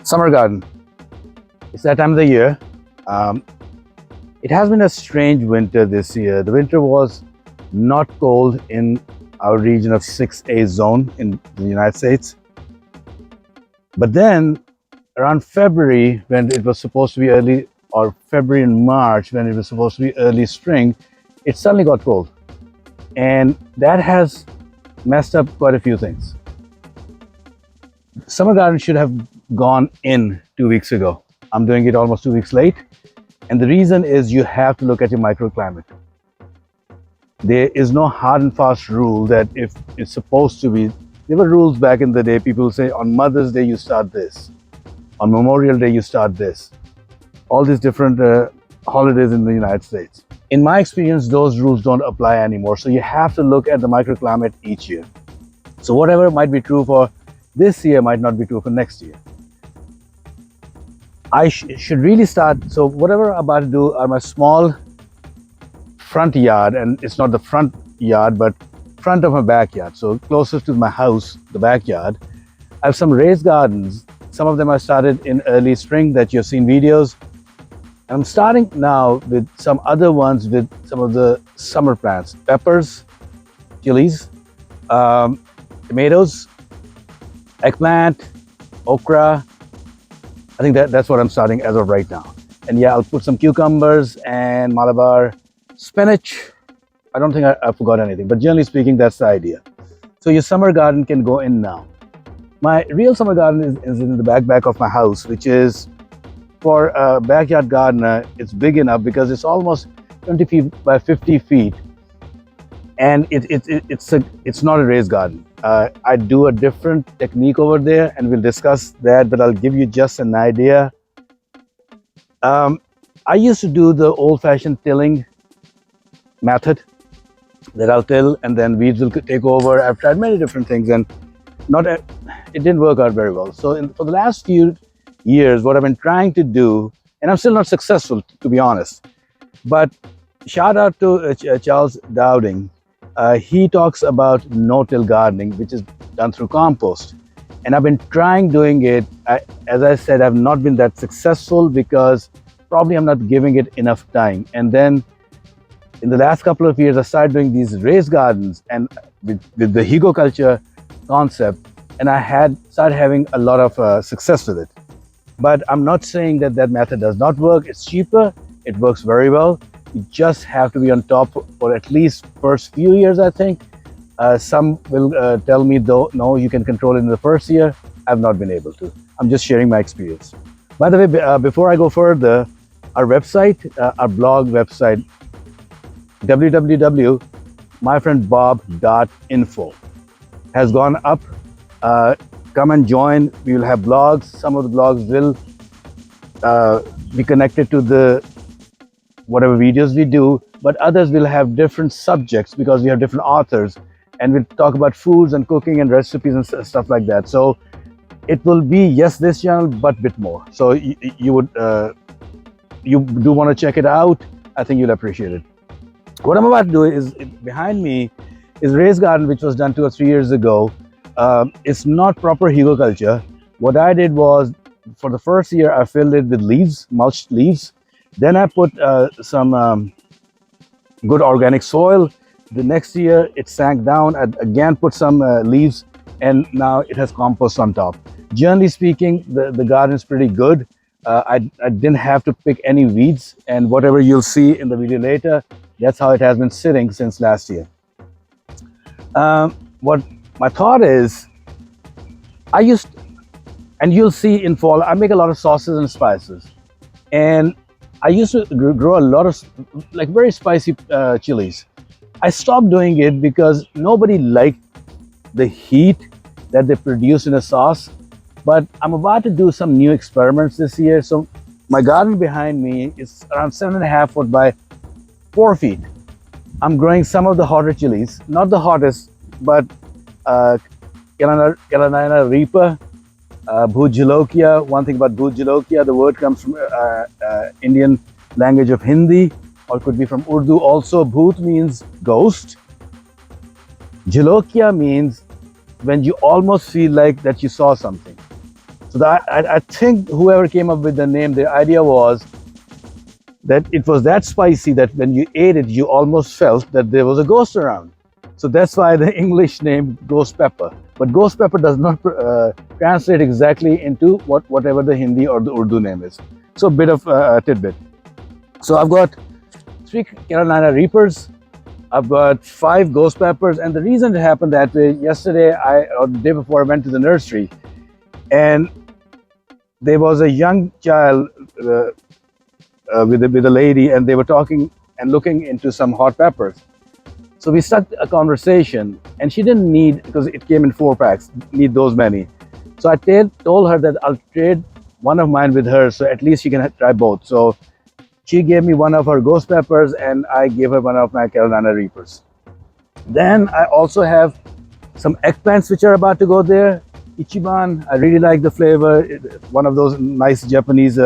Summer garden. It's that time of the year. Um, it has been a strange winter this year. The winter was not cold in our region of 6A zone in the United States. But then around February, when it was supposed to be early, or February and March, when it was supposed to be early spring, it suddenly got cold. And that has messed up quite a few things. Summer garden should have gone in 2 weeks ago. I'm doing it almost 2 weeks late. And the reason is you have to look at your microclimate. There is no hard and fast rule that if it's supposed to be. There were rules back in the day. People say on Mother's Day you start this, on Memorial Day you start this. All these different holidays in the United States. In my experience, those rules don't apply anymore. So you have to look at the microclimate each year. So whatever might be true for this year might not be true for next year. I should really start. So whatever I'm about to do are my small front yard, and it's not the front yard, but front of my backyard. So closest to my house, the backyard. I have some raised gardens. Some of them I started in early spring that you've seen videos. I'm starting now with some other ones with some of the summer plants, peppers, chilies, tomatoes, eggplant, okra. I think that's what I'm starting as of right now. And yeah, I'll put some cucumbers and Malabar spinach. I don't think I forgot anything, but generally speaking, that's the idea. So your summer garden can go in now. My real summer garden is in the back of my house, which is, for a backyard gardener, it's big enough because it's almost 20 feet by 50 feet. And it's not a raised garden. I do a different technique over there, and we'll discuss that, but I'll give you just an idea. I used to do the old-fashioned tilling method, that I'll till and then weeds will take over. I've tried many different things, and it didn't work out very well. So for the last few years, what I've been trying to do, and I'm still not successful, to be honest, but shout out to Charles Dowding. He talks about no-till gardening, which is done through compost. And I've been doing it. As I said, I've not been that successful because probably I'm not giving it enough time. And then in the last couple of years, I started doing these raised gardens and with the higoculture concept, and I started having a lot of success with it. But I'm not saying that method does not work. It's cheaper. It works very well. You just have to be on top for at least first few years, I think. Some will tell me, though, no, you can control it in the first year. I've not been able to. I'm just sharing my experience. By the way, before I go further, our website, our blog website, www.myfriendbob.info has gone up. Come and join. We will have blogs. Some of the blogs will be connected to the whatever videos we do, but others will have different subjects because we have different authors, and we'll talk about foods and cooking and recipes and stuff like that. So it will be, yes, this channel, but a bit more. So you do want to check it out. I think you'll appreciate it. What I'm about to do is, behind me is raised garden, which was done 2 or 3 years ago. It's not proper higoculture. What I did was, for the first year, I filled it with leaves, mulched leaves. Then I put some good organic soil. The next year it sank down. I again put some leaves, and now it has compost on top. Generally speaking, the garden is pretty good. I didn't have to pick any weeds, and whatever you'll see in the video later, that's how it has been sitting since last year. What my thought is, and you'll see in fall, I make a lot of sauces and spices. And I used to grow a lot of very spicy chilies. I stopped doing it because nobody liked the heat that they produce in a sauce. But I'm about to do some new experiments this year. So my garden behind me is around 7.5 foot by 4 feet. I'm growing some of the hotter chilies, not the hottest, but Carolina Reaper, Bhoot Jolokia. One thing about Bhoot Jolokia, the word comes from Indian language of Hindi, or could be from Urdu also. Bhoot means ghost. Jolokia means when you almost feel like that you saw something. So I think whoever came up with the name, the idea was that it was that spicy that when you ate it, you almost felt that there was a ghost around. So that's why the English name ghost pepper. But ghost pepper does not translate exactly into whatever the Hindi or the Urdu name is. So a bit of a tidbit. So I've got 3 Carolina Reapers. I've got 5 ghost peppers. And the reason it happened that way, yesterday or the day before, I went to the nursery, and there was a young child with a lady, and they were talking and looking into some hot peppers. So we stuck a conversation, and she didn't need, because it came in 4 packs, need those many. So I told her that I'll trade one of mine with her, so at least she can try both. So she gave me one of her ghost peppers, and I gave her one of my Carolina Reapers. Then I also have some eggplants which are about to go there. Ichiban, I really like the flavor. One of those nice Japanese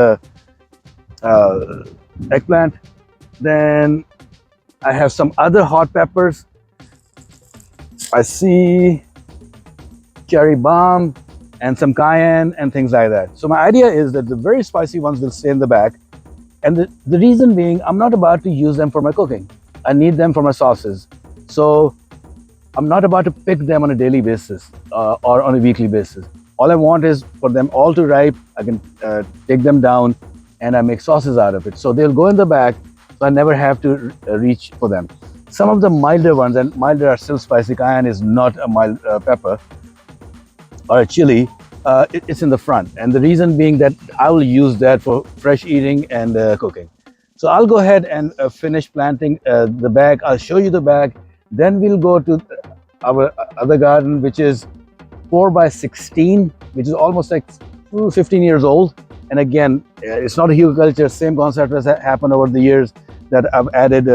eggplant. Then I have some other hot peppers. I see cherry bomb and some cayenne and things like that. So my idea is that the very spicy ones will stay in the back. And the reason being, I'm not about to use them for my cooking. I need them for my sauces. So I'm not about to pick them on a daily basis or on a weekly basis. All I want is for them all to ripe. I can take them down and I make sauces out of it. So they'll go in the back, so I never have to reach for them. Some of the milder ones, and milder are still spicy. Cayenne is not a mild pepper or a chili. It's in the front. And the reason being that I will use that for fresh eating and cooking. So I'll go ahead and finish planting the bag. I'll show you the bag. Then we'll go to our other garden, which is 4 by 16, which is almost like 15 years old. And again, it's not a hugelculture, same concept has happened over the years, that I've added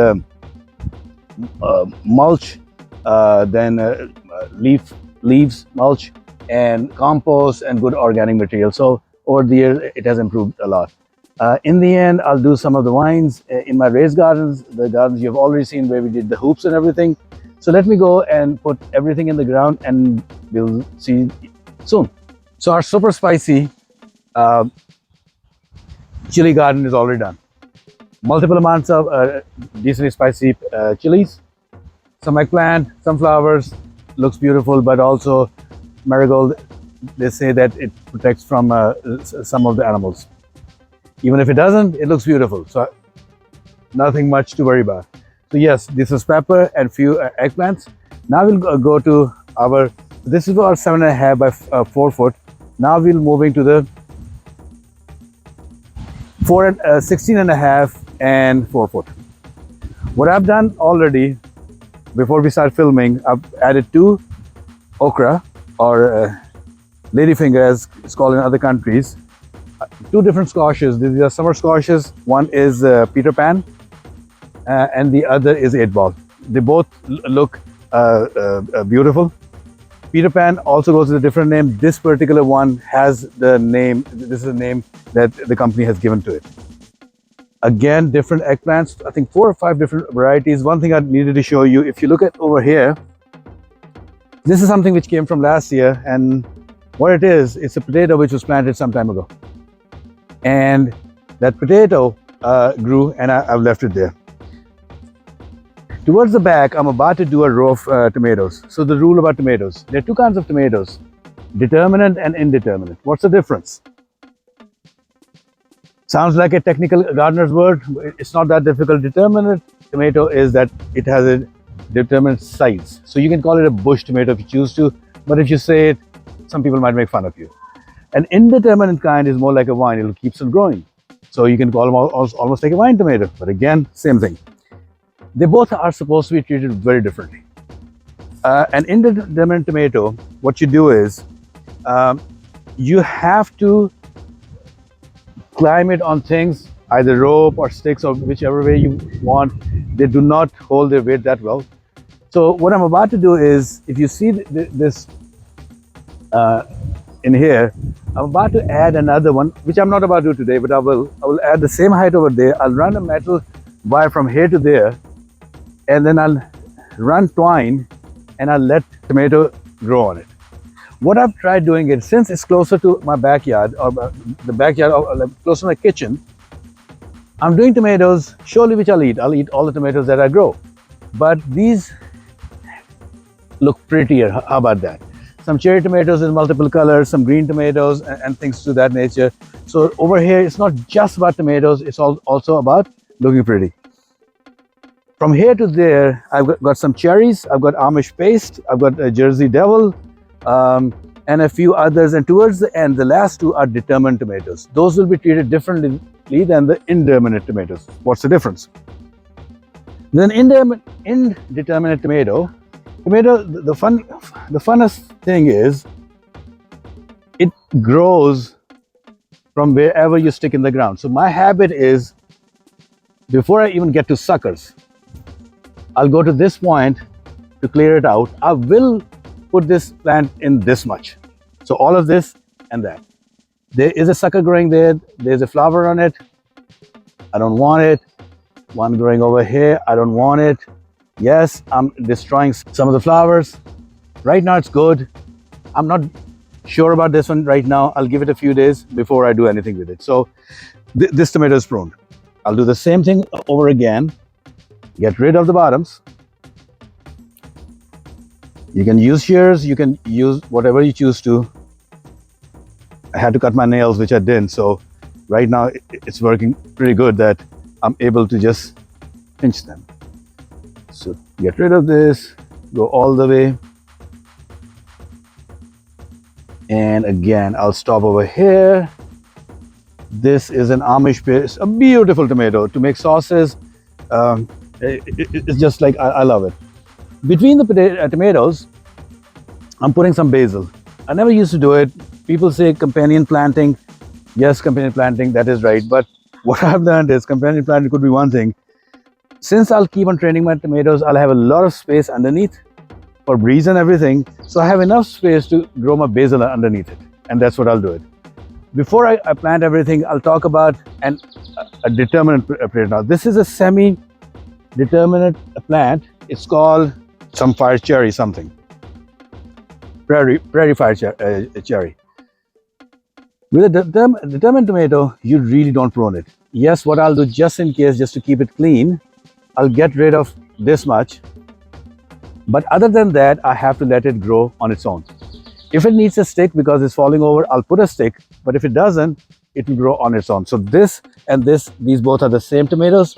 mulch, then leaves mulch, and compost and good organic material. So over the years, it has improved a lot. In the end, I'll do some of the vines in my raised gardens, the gardens you've already seen where we did the hoops and everything. So let me go and put everything in the ground, and we'll see soon. So our super spicy chili garden is already done. Multiple amounts of decently spicy chilies, some eggplant, some flowers, looks beautiful, but also marigold, they say that it protects from some of the animals. Even if it doesn't, it looks beautiful. So nothing much to worry about. So yes, this is pepper and few eggplants. Now we'll go to our, this is our 7.5 by 4 foot. Now we'll moving to the 16.5 and 4 foot. What I've done already, before we start filming, I've added 2 okra, or ladyfinger as it's called in other countries. 2 different squashes. These are summer squashes. One is Peter Pan and the other is 8 ball. They both look beautiful. Peter Pan also goes with a different name. This particular one has the name, this is the name that the company has given to it. Again, different eggplants, I think 4 or 5 different varieties. One thing I needed to show you, if you look at over here, this is something which came from last year, and what it is, it's a potato which was planted some time ago. And that potato grew, and I've left it there. Towards the back, I'm about to do a row of tomatoes. So the rule about tomatoes, there are 2 kinds of tomatoes, determinate and indeterminate. What's the difference? Sounds like a technical gardener's word. It's not that difficult. Determinate tomato is that it has a determinate size. So you can call it a bush tomato if you choose to, but if you say it, some people might make fun of you. An indeterminate kind is more like a vine. It keeps on growing. So you can call them almost like a vine tomato, but again, same thing. They both are supposed to be treated very differently. An indeterminate tomato, what you do is, you have to climb it on things, either rope or sticks or whichever way you want. They do not hold their weight that well. So what I'm about to do is, if you see this in here, I'm about to add another one, which I'm not about to do today, but I will add the same height over there. I'll run a metal wire from here to there, and then I'll run twine and I'll let tomato grow on it. What I've tried doing it, since it's closer to my backyard, or the backyard, or close to my kitchen, I'm doing tomatoes, surely, which I'll eat. I'll eat all the tomatoes that I grow. But these look prettier. How about that? Some cherry tomatoes in multiple colors, some green tomatoes, and things to that nature. So over here, it's not just about tomatoes, it's also about looking pretty. From here to there, I've got some cherries, I've got Amish paste, I've got a Jersey Devil, and a few others. And towards the end, the last two are determined tomatoes. Those will be treated differently than the indeterminate tomatoes. What's the difference? Then indeterminate tomato, the funnest thing is it grows from wherever you stick in the ground. So my habit is, before I even get to suckers, I'll go to this point to clear it out. I will put this plant in this much. So all of this and that. There is a sucker growing there. There's a flower on it. I don't want it. One growing over here. I don't want it. Yes, I'm destroying some of the flowers. Right now it's good. I'm not sure about this one right now. I'll give it a few days before I do anything with it. So this tomato is pruned. I'll do the same thing over again. Get rid of the bottoms. You can use shears, you can use whatever you choose to. I had to cut my nails, which I didn't. So right now it's working pretty good that I'm able to just pinch them. So get rid of this, go all the way. And again, I'll stop over here. This is an Amish paste, a beautiful tomato to make sauces. It's just like, I love it. Between the tomatoes, I'm putting some basil. I never used to do it. People say companion planting. Yes, companion planting, that is right. But what I've learned is companion planting could be one thing. Since I'll keep on training my tomatoes, I'll have a lot of space underneath for breeze and everything. So I have enough space to grow my basil underneath it. And that's what I'll do it. Before I plant everything, I'll talk about a determinate plant. Now, this is a semi-determinate plant. It's called some fire cherry something. Prairie fire cherry. With a determined tomato, you really don't prune it. Yes, what I'll do just in case, just to keep it clean, I'll get rid of this much. But other than that, I have to let it grow on its own. If it needs a stick because it's falling over, I'll put a stick. But if it doesn't, it will grow on its own. So this and this, these both are the same tomatoes.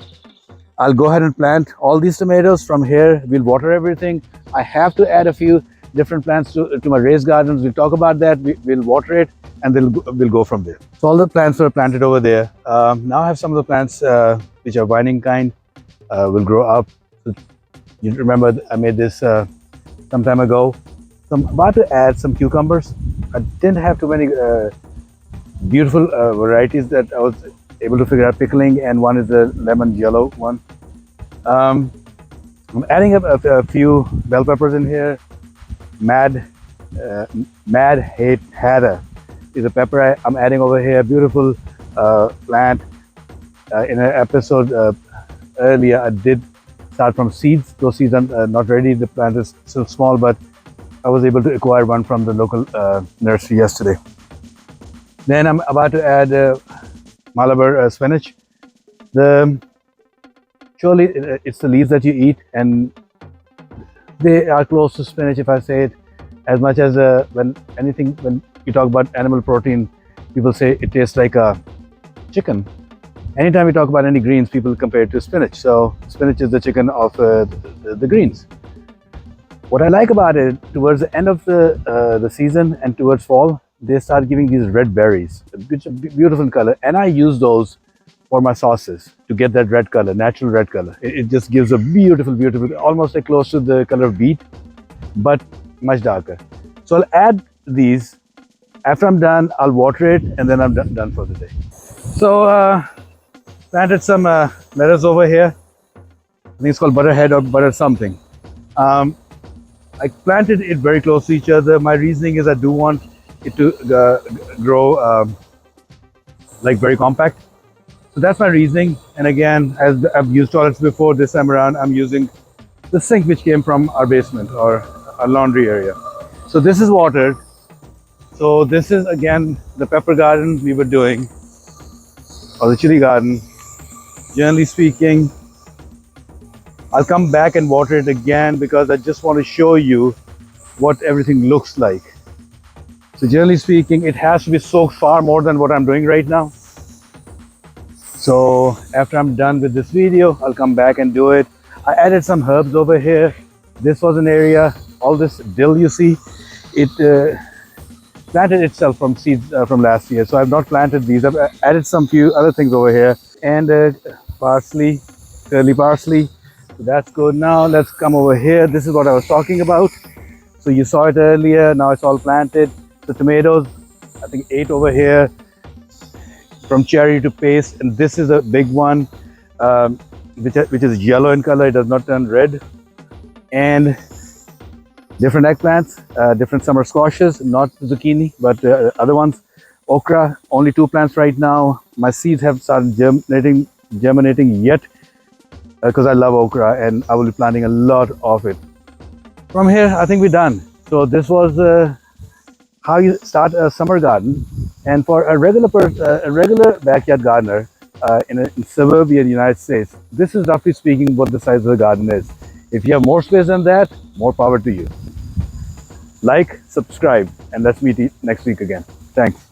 I'll go ahead and plant all these tomatoes. From here, we'll water everything. I have to add a few different plants to my raised gardens. We'll talk about that. We'll water it, and then we'll go from there. So all the plants are planted over there. Now I have some of the plants which are vining kind will grow up. So you remember I made this some time ago. So I'm about to add some cucumbers. I didn't have too many beautiful varieties that I was able to figure out pickling, and one is the lemon yellow one. I'm adding up a few bell peppers in here. Mad Hatter is a pepper I'm adding over here. Beautiful plant. In an episode earlier, I did start from seeds. Those seeds are not ready. The plant is still small, but I was able to acquire one from the local nursery yesterday. Then I'm about to add Malabar spinach. Surely it's the leaves that you eat, and they are close to spinach, if I say it. As much as when you talk about animal protein, people say it tastes like a chicken. Anytime we talk about any greens, people compare it to spinach. So spinach is the chicken of the greens. What I like about it, towards the end of the season and towards fall, they start giving these red berries, which are beautiful color, and I use those for my sauces to get that red color, natural red color. It just gives a beautiful, almost like close to the color of beet, but much darker. So I'll add these. After I'm done, I'll water it, and then I'm done for the day. So planted some lettuce over here. I think it's called butterhead or butter something. I planted it very close to each other. My reasoning is I do want it to grow like very compact. So that's my reasoning. And again, as I've used toilets before, this time around I'm using the sink which came from our basement or our laundry area. So this is watered. So this is again the pepper garden we were doing, or the chili garden. Generally speaking, I'll come back and water it again because I just want to show you what everything looks like. So generally speaking, it has to be soaked far more than what I'm doing right now. So after I'm done with this video, I'll come back and do it. I added some herbs over here. This was an area, all this dill you see, it planted itself from seeds from last year. So I've not planted these. I've added some few other things over here, and parsley, curly parsley. So that's good. Now let's come over here. This is what I was talking about. So you saw it earlier. Now it's all planted. The tomatoes, I think 8 over here, from cherry to paste, and this is a big one, which is yellow in color. It does not turn red. And different eggplants, different summer squashes, not zucchini, but other ones. Okra, only 2 plants right now. My seeds have started germinating yet, because I love okra and I will be planting a lot of it. From here, I think we're done. So this was how you start a summer garden. And for a regular backyard gardener in suburban United States, this is roughly speaking what the size of the garden is. If you have more space than that, more power to you. Like, subscribe, and let's meet next week again. Thanks.